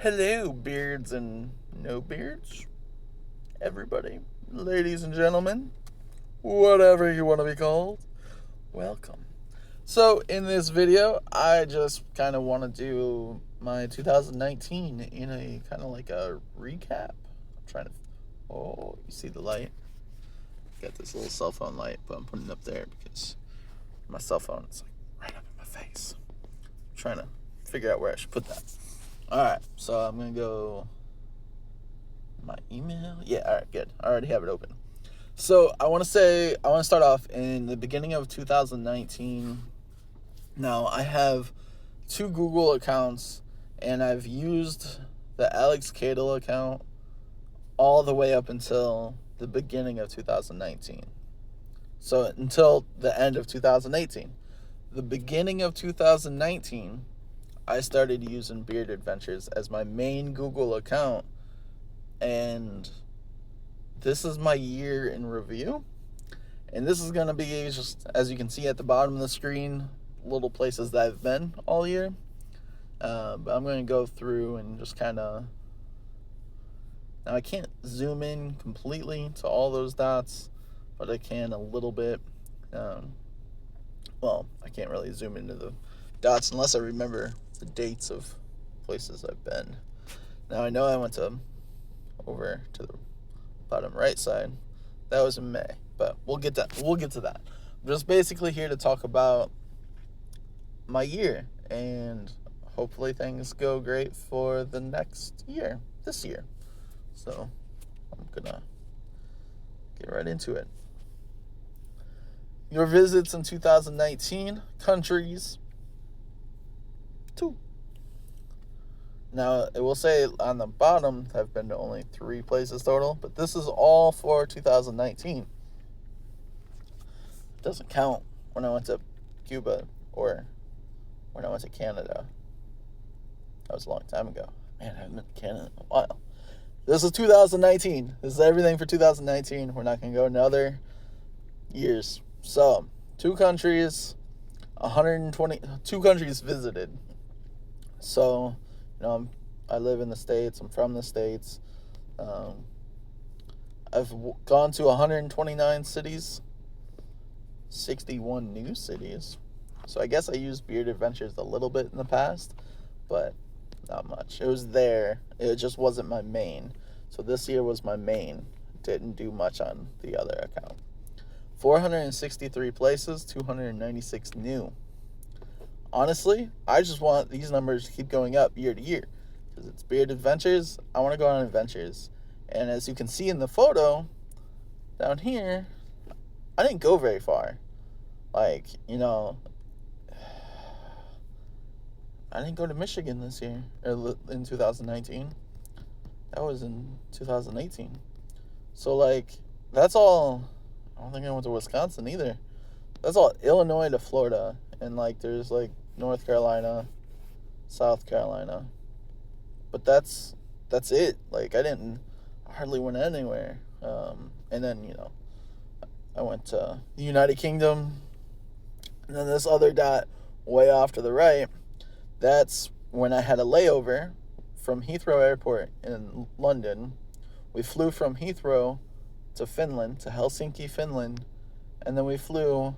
Hello, beards and no beards, everybody, ladies and gentlemen, whatever you want to be called, welcome. So, in this video, I just kind of want to do my 2019 in a kind of like a recap. I'm trying to, oh, you see the light? Got this little cell phone light, but I'm putting it up there because my cell phone is like right up in my face. I'm trying to figure out where I should put that. Alright, so I'm going to go my email. Yeah, alright, good. I already have it open. So I want to start off in the beginning of 2019. Now, I have 2 Google accounts, and I've used the Alex Cadle account all the way up until the beginning of 2019. So until the end of 2018. The beginning of 2019, I started using Beard Adventures as my main Google account, and this is my year in review. And this is going to be just, as you can see at the bottom of the screen, little places that I've been all year. But I'm going to go through and just kind of... Now, I can't zoom in completely to all those dots, but I can a little bit. Well, I can't really zoom into the dots unless I remember the dates of places I've been. Now, I know I went over to the bottom right side. That was in May, but we'll get to that. I'm just basically here to talk about my year, and hopefully things go great for the next year, this year. So I'm gonna get right into it. Your visits in 2019, countries, 2. Now, it will say on the bottom I've been to only 3 places total, but this is all for 2019. It doesn't count when I went to Cuba or when I went to Canada. That was a long time ago. Man, I haven't been to Canada in a while. This is 2019. This is everything for 2019. We're not going to go into other years. So, 2 countries, 2 countries visited. So, I live in the States. I'm from the States. I've gone to 129 cities, 61 new cities. So I guess I used Beard Adventures a little bit in the past, but not much. It was there. It just wasn't my main. So this year was my main. Didn't do much on the other account. 463 places, 296 new. Honestly, I just want these numbers to keep going up year to year. Because it's Beard Adventures, I want to go on adventures. And as you can see in the photo, down here, I didn't go very far. I didn't go to Michigan this year, or in 2019. That was in 2018. So, that's all. I don't think I went to Wisconsin either. That's all Illinois to Florida. And, there's, North Carolina, South Carolina. But that's it. I hardly went anywhere. And then, I went to the United Kingdom. And then this other dot way off to the right, that's when I had a layover from Heathrow Airport in London. We flew from Heathrow to Finland, to Helsinki, Finland. And then we flew...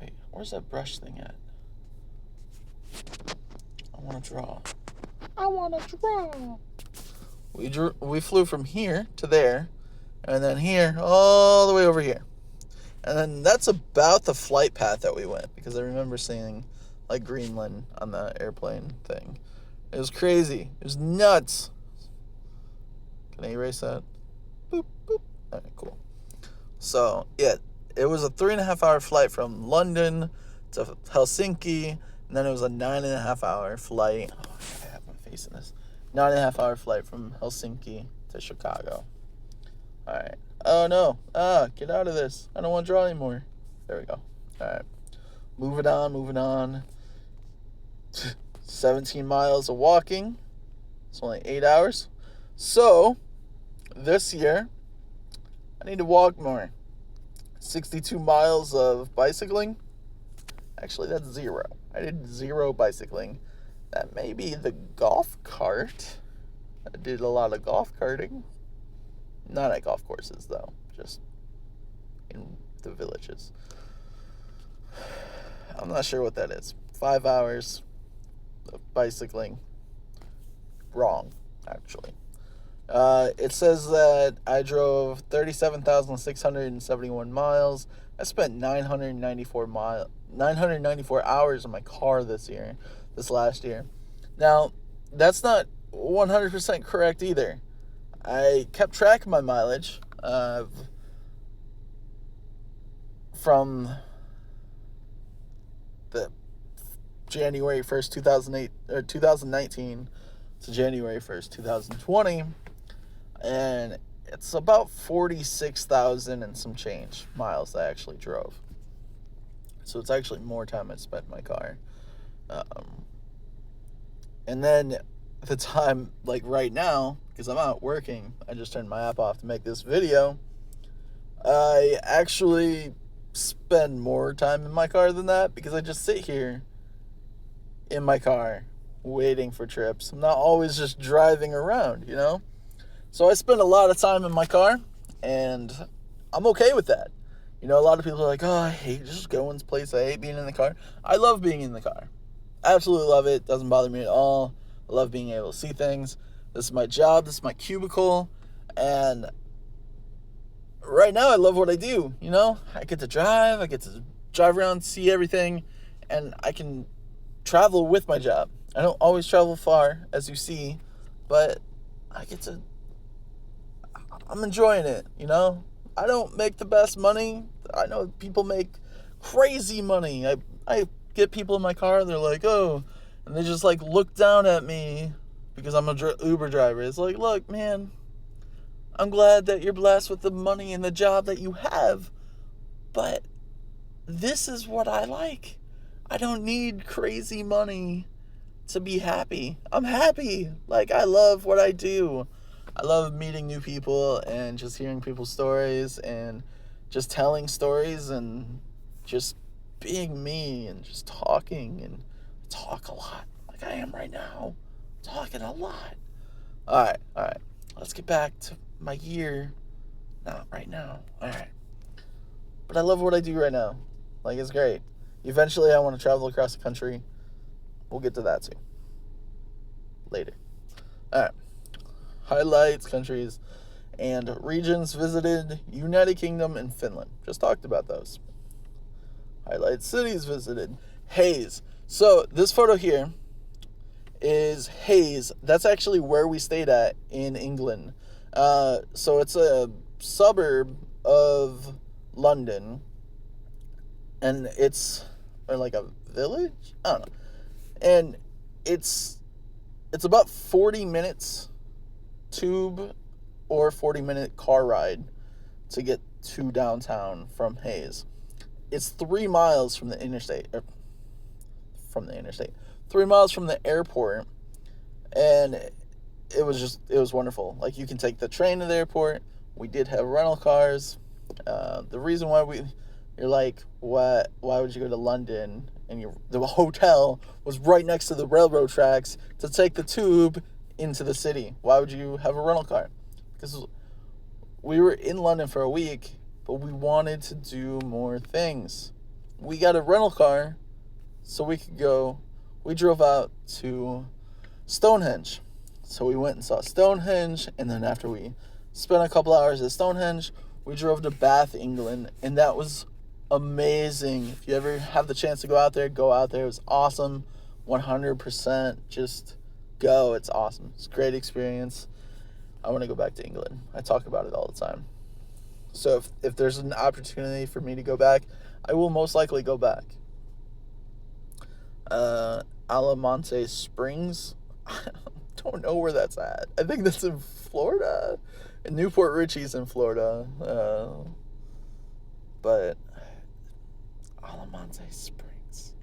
Wait, where's that brush thing at? I want to draw. We flew from here to there, and then here, all the way over here. And then that's about the flight path that we went, because I remember seeing, Greenland on the airplane thing. It was crazy. It was nuts. Can I erase that? Boop, boop. All right, cool. So, yeah, it was a 3.5-hour flight from London to Helsinki, and then it was a 9.5-hour flight. Oh, I have my face in this. 9.5-hour flight from Helsinki to Chicago. All right. Oh, no. Get out of this. I don't want to draw anymore. There we go. All right. Moving on. 17 miles of walking. It's only 8 hours. So, this year, I need to walk more. 62 miles of bicycling. Actually, that's 0. I did 0 bicycling. That may be the golf cart. I did a lot of golf karting. Not at golf courses, though. Just in the villages. I'm not sure what that is. 5 hours of bicycling. Wrong, actually. It says that I drove 37,671 miles. I spent 994 hours in my car this last year. Now, that's not 100% correct either. I kept track of my mileage from the January 1st, 2019 to January 1st, 2020, and it's about 46,000 and some change miles I actually drove. So it's actually more time I spent in my car. And then the time, like right now, because I'm out working, I just turned my app off to make this video, I actually spend more time in my car than that because I just sit here in my car waiting for trips. I'm not always just driving around, you know? So I spend a lot of time in my car, and I'm okay with that. You know, a lot of people are like, oh, I hate just going to place. I hate being in the car. I love being in the car. Absolutely love it. Doesn't bother me at all. I love being able to see things. This is my job. This is my cubicle. And right now I love what I do, you know? I get to drive. I get to drive around, see everything, and I can travel with my job. I don't always travel far, as you see, but I'm enjoying it, you know? I don't make the best money. I know people make crazy money. I get people in my car, they're like, oh, and they just like look down at me because I'm a Uber driver. It's like, look, man, I'm glad that you're blessed with the money and the job that you have, but this is what I like. I don't need crazy money to be happy. I'm happy. Like, I love what I do. I love meeting new people and just hearing people's stories and just telling stories and just being me and just talking, and talk a lot like I am right now. Talking a lot. All right. Let's get back to my year. Not right now. All right. But I love what I do right now. Like, it's great. Eventually, I want to travel across the country. We'll get to that too. Later. All right. Highlights, countries, and regions visited: United Kingdom and Finland. Just talked about those. Highlights, cities visited: Hayes. So this photo here is Hayes. That's actually where we stayed at in England. So it's a suburb of London, and it's like a village. I don't know, and it's about 40 minutes tube or 40-minute car ride to get to downtown from Hayes. It's 3 miles from the interstate. 3 miles from the airport, and it was wonderful. Like, you can take the train to the airport. We did have rental cars. The reason why you're like, why would you go to London? And the hotel was right next to the railroad tracks to take the tube into the city. Why would you have a rental car? Because we were in London for a week, but we wanted to do more things. We got a rental car so we could go. We drove out to Stonehenge. So we went and saw Stonehenge, and then after we spent a couple hours at Stonehenge, we drove to Bath, England, and that was amazing. If you ever have the chance to go out there, go out there. It was awesome. 100%. Just go. It's awesome. It's a great experience. I want to go back to England. I talk about it all the time. So if there's an opportunity for me to go back, I will most likely go back. Alamonte Springs. I don't know where that's at. I think that's in Florida. And Newport Richie's in Florida. But Alamonte Springs.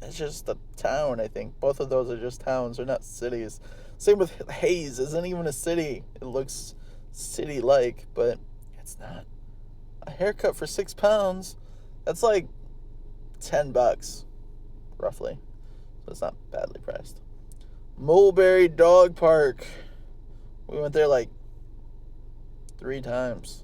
It's just a town, I think. Both of those are just towns. They're not cities. Same with Hayes. Isn't even a city. It looks city-like, but it's not. A haircut for £6. That's like $10. roughly. So it's not badly priced. Mulberry Dog Park. We went there like 3 times.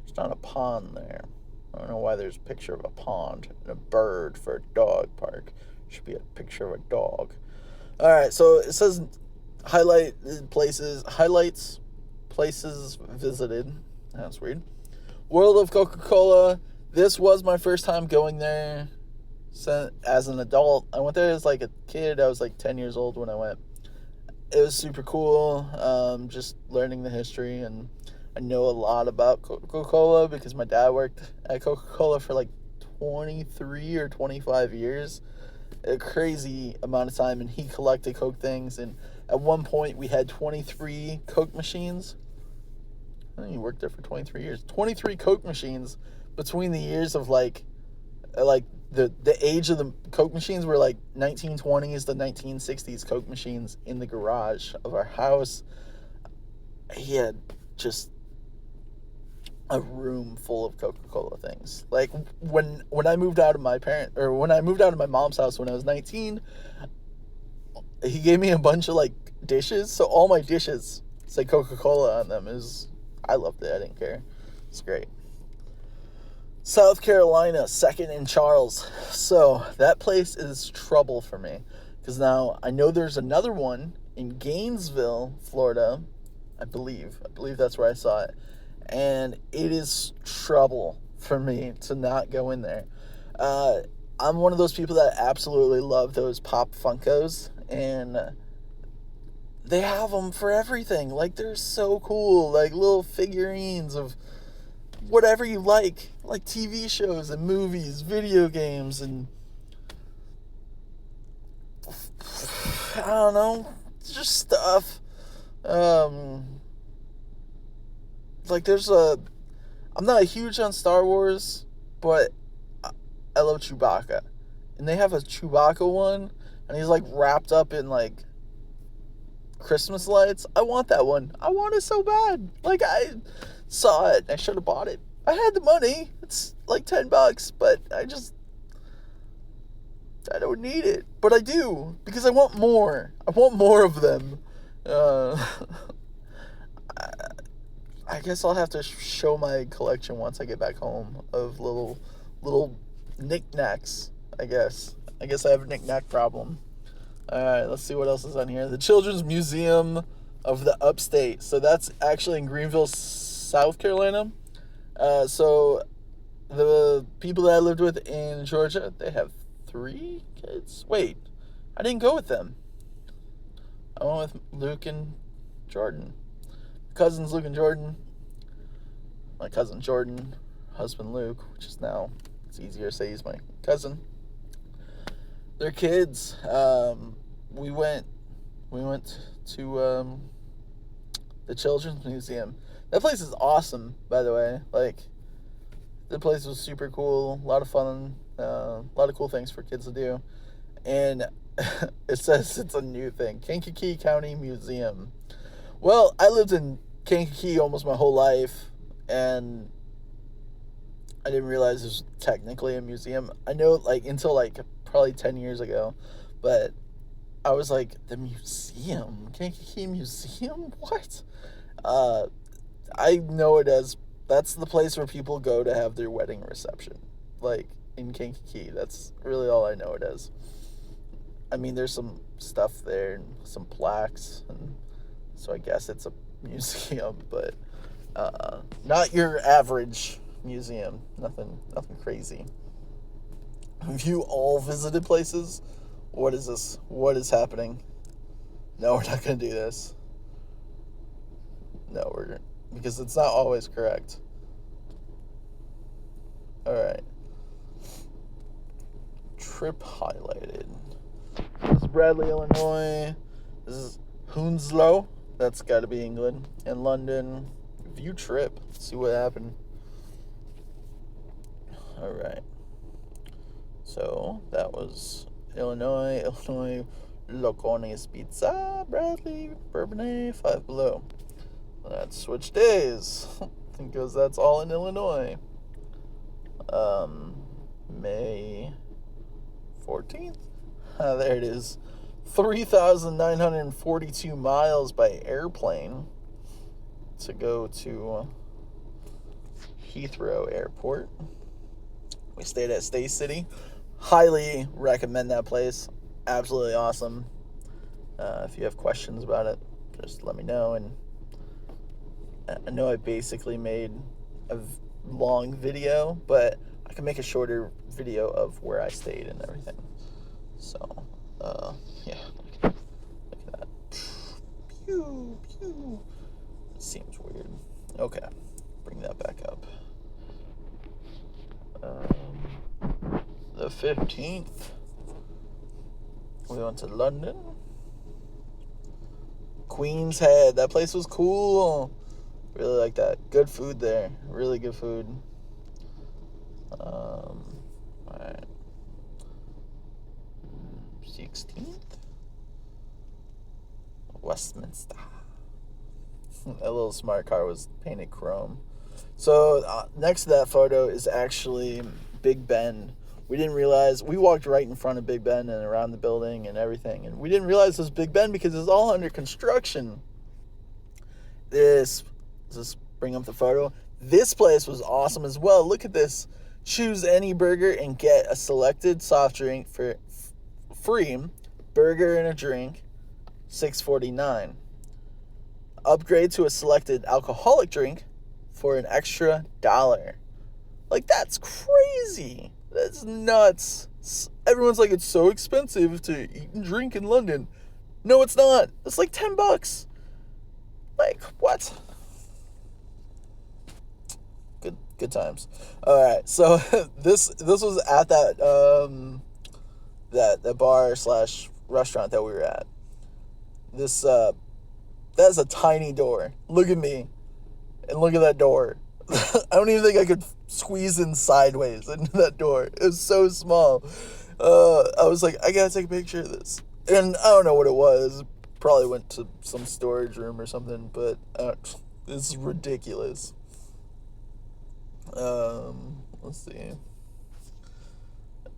There's not a pond there. I don't know why there's a picture of a pond and a bird for a dog park. Should be a picture of a dog. Alright, so it says highlights places visited. That's weird. World of Coca-Cola. This was my first time going there as an adult. I went there as like a kid. I was like 10 years old when I went. It was super cool, just learning the history, and I know a lot about Coca-Cola because my dad worked at Coca-Cola for like 23 or 25 years. A crazy amount of time, and he collected Coke things, and at one point we had 23 Coke machines. I think he worked there for 23 years. 23 Coke machines between the years of like the age of the Coke machines were like 1920s to 1960s Coke machines in the garage of our house. He had just a room full of Coca-Cola things. Like when I moved out of my mom's house when I was 19, he gave me a bunch of like dishes. So all my dishes say Coca-Cola on them. I loved it. I didn't care. It's great. South Carolina, 2nd and Charles. So that place is trouble for me because now I know there's another one in Gainesville, Florida. I believe that's where I saw it. And it is trouble for me to not go in there. I'm one of those people that absolutely love those Pop Funkos, and they have them for everything. Like, they're so cool. Like, little figurines of whatever you like TV shows and movies, video games, and I don't know, just stuff. Like, I'm not a huge on Star Wars, but I love Chewbacca. And they have a Chewbacca one, and he's, like, wrapped up in, like, Christmas lights. I want that one. I want it so bad. Like, I saw it, and I should have bought it. I had the money. It's, like, $10, but I don't need it. But I do, because I want more. I want more of them. I guess I'll have to show my collection once I get back home of little knickknacks, I guess. I have a knickknack problem. Alright, let's see what else is on here. The Children's Museum of the Upstate. So that's actually in Greenville, South Carolina. So the people that I lived with in Georgia, they have 3 kids. Wait, I didn't go with them. I went with Luke and Jordan. Cousins Luke and Jordan. My cousin Jordan, husband Luke, which is now, it's easier to say he's my cousin. Their kids. We went to the Children's Museum. That place is awesome, by the way. Like, the place was super cool, a lot of fun, a lot of cool things for kids to do. And it says it's a new thing, Kankakee County Museum. Well, I lived in Kankakee almost my whole life, and I didn't realize it was technically a museum. I know, like, until, like, probably 10 years ago, but I was like, the museum? Kankakee Museum? What? I know it as, that's the place where people go to have their wedding reception, like, in Kankakee. That's really all I know it as. I mean, there's some stuff there, and some plaques, and so I guess it's a museum, but not your average museum. Nothing crazy. Have you all visited places? What is this? What is happening? No, we're not going to do this. No, because it's not always correct. Alright. Trip highlighted. This is Bradley, Illinois. This is Hounslow. That's got to be England. And London. View trip. Let's see what happened. Alright. So, that was Illinois, Locones Pizza, Bradley, Bourbonnais, Five Below. Let's switch days, because that's all in Illinois. May 14th. There it is. 3,942 miles by airplane to go to Heathrow Airport. We stayed at Stay City. Highly recommend that place. Absolutely awesome. If you have questions about it, just let me know. And I know I basically made a long video, but I can make a shorter video of where I stayed and everything. So, yeah. Look at that. Pew, pew. It seems weird. Okay. Bring that back up. The 15th, we went to London. Queen's Head. That place was cool. Really like that. Good food there. Really good food. Alright. 16th. Westminster. That little smart car was painted chrome. So next to that photo is actually Big Ben. We didn't realize, we walked right in front of Big Ben and around the building and everything, and we didn't realize it was Big Ben because it's all under construction. Just bring up the photo. This place was awesome as well. Look at this. Choose any burger and get a selected soft drink for free. Burger and a drink, $6.49. Upgrade to a selected alcoholic drink for an extra $1. Like, that's crazy. That's nuts. Everyone's like, it's so expensive to eat and drink in London. No, it's not. It's like $10. Like, what? Good times. All right, so this was at that that bar / restaurant that we were at. That's a tiny door. Look at me, and look at that door. I don't even think I could squeeze in sideways into that door. It was so small. I was like, I gotta take a picture of this, and I don't know what it was. Probably went to some storage room or something, but this is ridiculous. Let's see.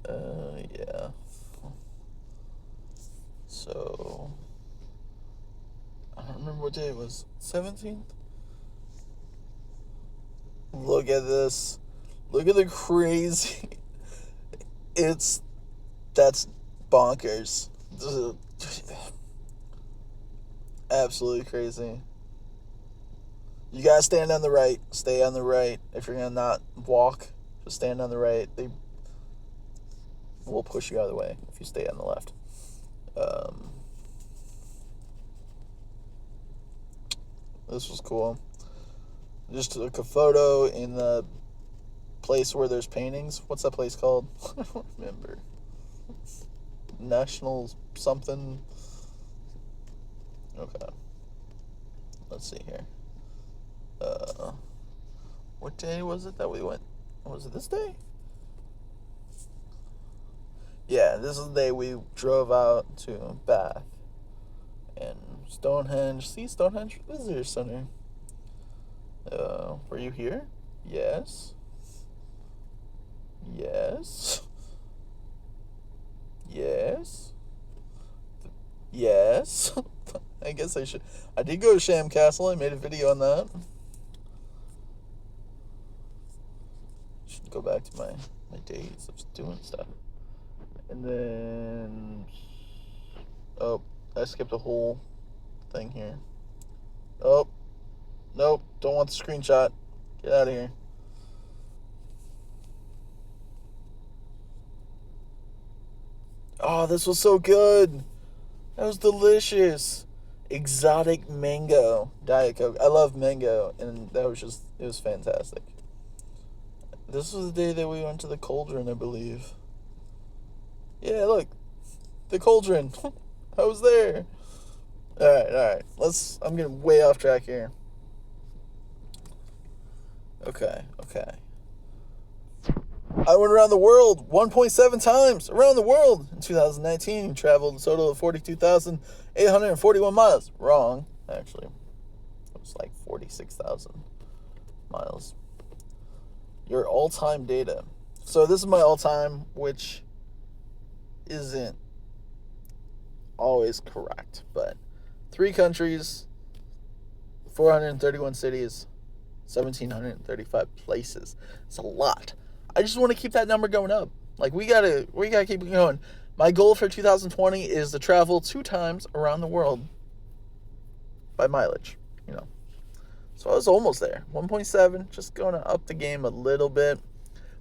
Yeah. So, I don't remember what day it was. 17th? Look at this. Look at the crazy. That's bonkers. Absolutely crazy. You gotta stand on the right. Stay on the right. If you're gonna not walk, just stand on the right. They will push you out of the way if you stay on the left. This was cool. Just took a photo in the place where there's paintings. What's that place called? I don't remember. National something. Okay. Let's see here. What day was it that we went? Was it this day? Yeah, this is the day we drove out to Bath and Stonehenge. See, Stonehenge Visitor Center. Were you here? Yes. Yes. Yes. Yes. I guess I should. I did go to Sham Castle. I made a video on that. Should go back to my days of doing stuff. And then, oh, I skipped a whole thing here. Oh, nope, don't want the screenshot. Get out of here. Oh, this was so good. That was delicious. Exotic mango Diet Coke. I love mango, and it was fantastic. This was the day that we went to the Cauldron, I believe. Yeah, look, the Cauldron. I was there. All right. I'm getting way off track here. Okay. I went around the world 1.7 times around the world in 2019. Traveled a total of 42,841 miles. Wrong, actually. It was like 46,000 miles. Your all-time data. So this is my all-time, which isn't always correct, but 3 countries, 431 cities, 1,735 places. It's a lot. I just want to keep that number going up. Like, we gotta keep it going. My goal for 2020 is to travel 2 times around the world by mileage, So I was almost there. 1.7, just going to up the game a little bit.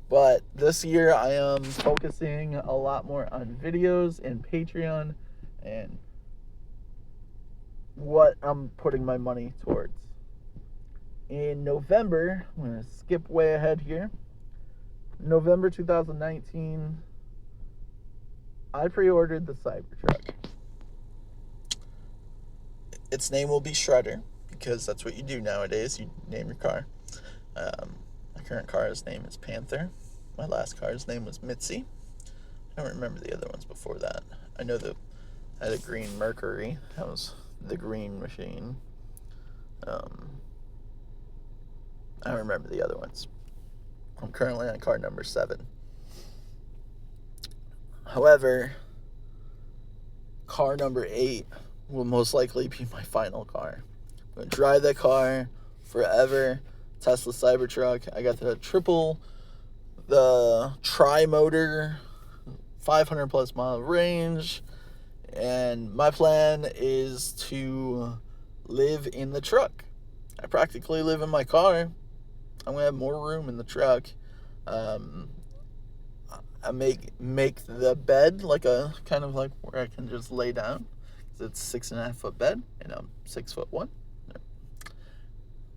But this year I am focusing a lot more on videos and Patreon and what I'm putting my money towards. In November, I'm going to skip way ahead here. November 2019, I pre-ordered the Cybertruck. Its name will be Shredder, because that's what you do nowadays. You name your car. My current car's name is Panther. My last car's name was Mitzi. I don't remember the other ones before that. I know I had a green Mercury. That was the green machine. I don't remember the other ones. I'm currently on car number 7. However, car number 8 will most likely be my final car. I'm going to drive that car forever. Tesla Cybertruck. I got the tri-motor, 500 plus mile range, and my plan is to live in the truck. I practically live in my car. I'm gonna have more room in the truck. I make the bed like a kind of like where I can just lay down. It's 6.5 foot bed, and I'm 6'1",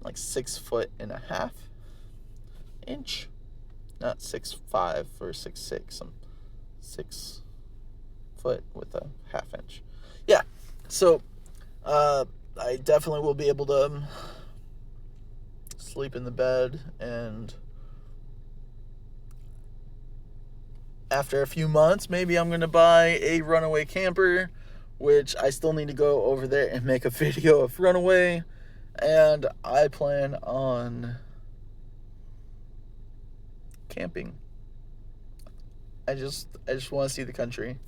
like 6.5 inch, not 6'5" or 6'6". I'm 6 foot with a half inch. Yeah, so I definitely will be able to sleep in the bed, and after a few months, maybe I'm going to buy a runaway camper, which I still need to go over there and make a video of runaway, and I plan on camping. I just want to see the country.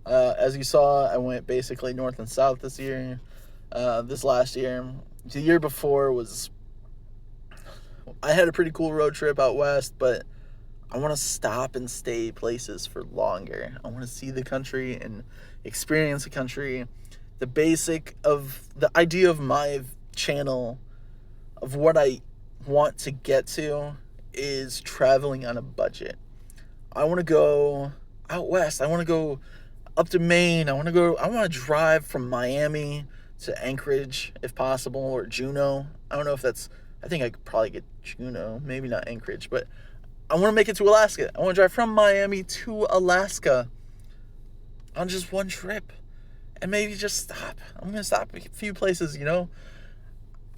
As you saw, I went basically north and south this year. This last year. The year before I had a pretty cool road trip out west, but I want to stop and stay places for longer. I want to see the country and experience the country. The idea of my channel, of what I want to get to, is traveling on a budget. I want to go out west. I want to go up to Maine. I want to drive from Miami to Anchorage if possible, or Juneau. I don't know if that's, I think I could probably get Juneau, maybe not Anchorage, but I want to make it to Alaska. I want to drive from Miami to Alaska on just one trip, and maybe just stop. I'm going to stop a few places,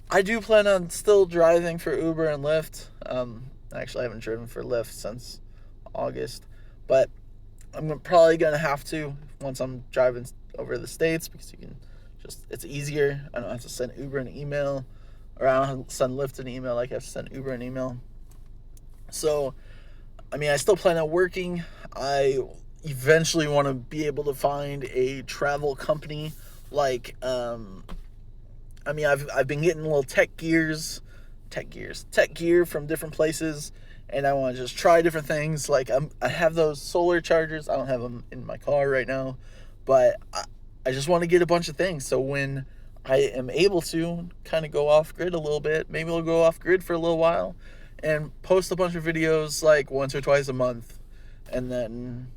I do plan on still driving for Uber and Lyft. Actually, I haven't driven for Lyft since August, but I'm probably going to have to once I'm driving over the States, because it's easier. I don't have to send Uber an email, or I don't have to send Lyft an email like I have to send Uber an email. So, I still plan on working. I eventually want to be able to find a travel company. Like, I've been getting little tech gear from different places, and I want to just try different things. Like, I have those solar chargers. I don't have them in my car right now, but I just want to get a bunch of things. So when I am able to kind of go off grid a little bit, maybe I'll go off grid for a little while and post a bunch of videos like once or twice a month, and then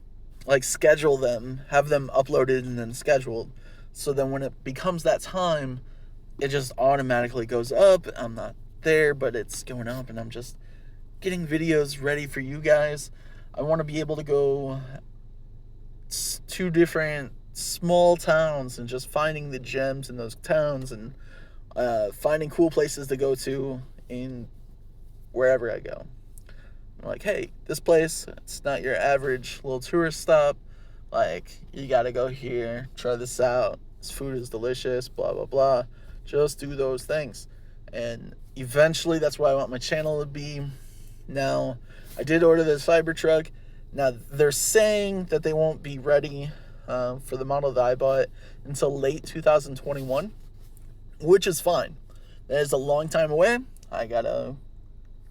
like schedule them, have them uploaded and then scheduled. So then when it becomes that time, it just automatically goes up. I'm not there, but it's going up, and I'm just getting videos ready for you guys. I want to be able to go to different small towns and just finding the gems in those towns, and finding cool places to go to in wherever I go. I'm like, hey, this place, it's not your average little tourist stop. Like, you gotta go here, try this out. This food is delicious, blah, blah, blah. Just do those things. And eventually, that's what I want my channel to be. Now, I did order the Cybertruck. Now, they're saying that they won't be ready for the model that I bought until late 2021, which is fine. That is a long time away. I gotta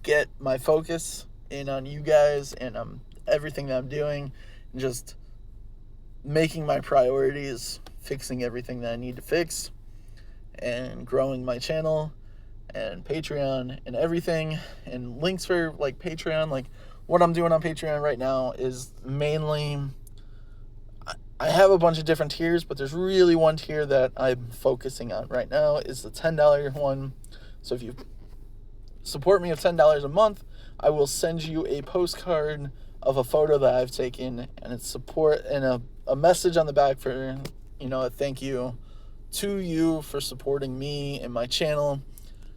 get my focus in on you guys and everything that I'm doing, and just making my priorities, fixing everything that I need to fix, and growing my channel and Patreon and everything, and links for like Patreon. Like what I'm doing on Patreon right now is mainly, I have a bunch of different tiers, but there's really one tier that I'm focusing on right now is the $10 one. So if you support me with $10 a month, I will send you a postcard of a photo that I've taken, and it's support and a message on the back for, a thank you to you for supporting me and my channel.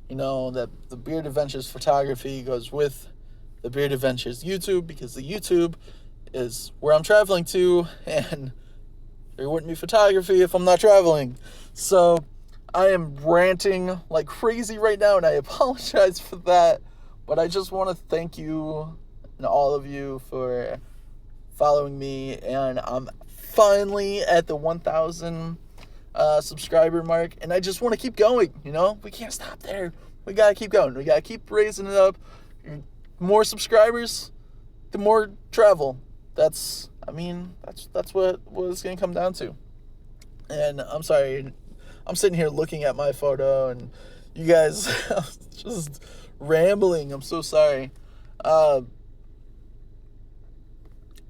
That the Beard Adventures photography goes with the Beard Adventures YouTube, because the YouTube is where I'm traveling to, and there wouldn't be photography if I'm not traveling. So I am ranting like crazy right now, and I apologize for that, but I just want to thank you and all of you for following me, and I'm finally at the 1,000 subscriber mark, and I just want to keep going. We can't stop there. We gotta keep going. We gotta keep raising it up. More subscribers, the more travel. That's what it's gonna come down to. And I'm sorry, I'm sitting here looking at my photo, and you guys just rambling. I'm so sorry.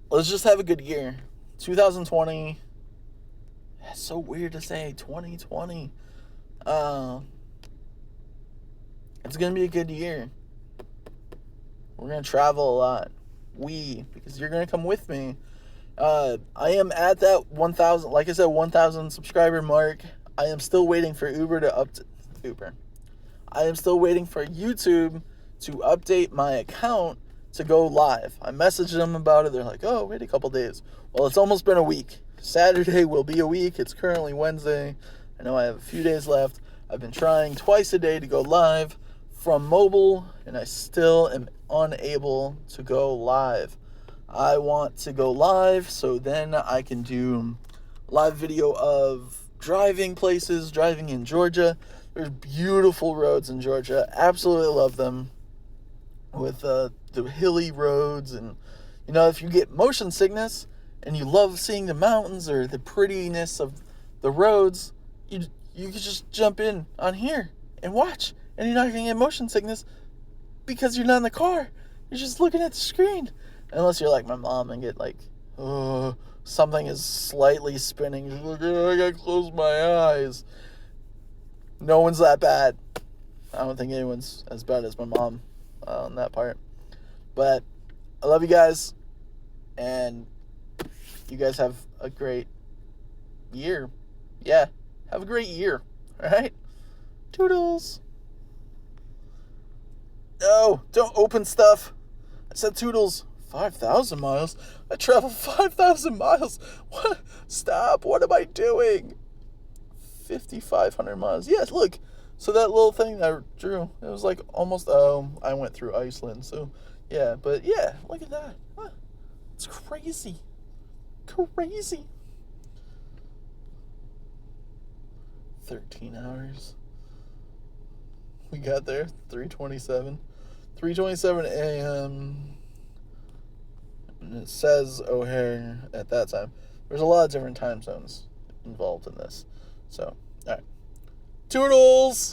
Let's just have a good year. 2020. It's so weird to say 2020. It's going to be a good year. We're going to travel a lot. Because you're going to come with me. I am at that 1,000, like I said, 1,000 subscriber mark. I am still waiting for I am still waiting for YouTube to update my account to go live. I messaged them about it. They're like, oh, wait a couple days. Well, it's almost been a week. Saturday will be a week. It's currently Wednesday. I know I have a few days left. I've been trying twice a day to go live from mobile, and I still am unable to go live. I want to go live so then I can do live video of driving places, driving in Georgia. There's beautiful roads in Georgia. Absolutely love them, with the hilly roads. And if you get motion sickness and you love seeing the mountains or the prettiness of the roads, you can just jump in on here and watch, and you're not gonna get motion sickness because you're not in the car. You're just looking at the screen. Unless you're like my mom and get like, oh, something is slightly spinning. She's like, oh, I gotta close my eyes. No one's that bad. I don't think anyone's as bad as my mom on that part. But I love you guys, and you guys have a great year. Yeah, have a great year. All right? Toodles. No, don't open stuff. I said toodles. 5,000 miles? I traveled 5,000 miles. What? Stop. What am I doing? 5,500 miles. Yes, look. So that little thing that I drew, it was like almost, I went through Iceland. So, yeah. But, yeah, look at that. Huh. It's crazy. Crazy. 13 hours. We got there. 3:27. 3:27 a.m. And it says O'Hare at that time. There's a lot of different time zones involved in this. So, all right. Toodles!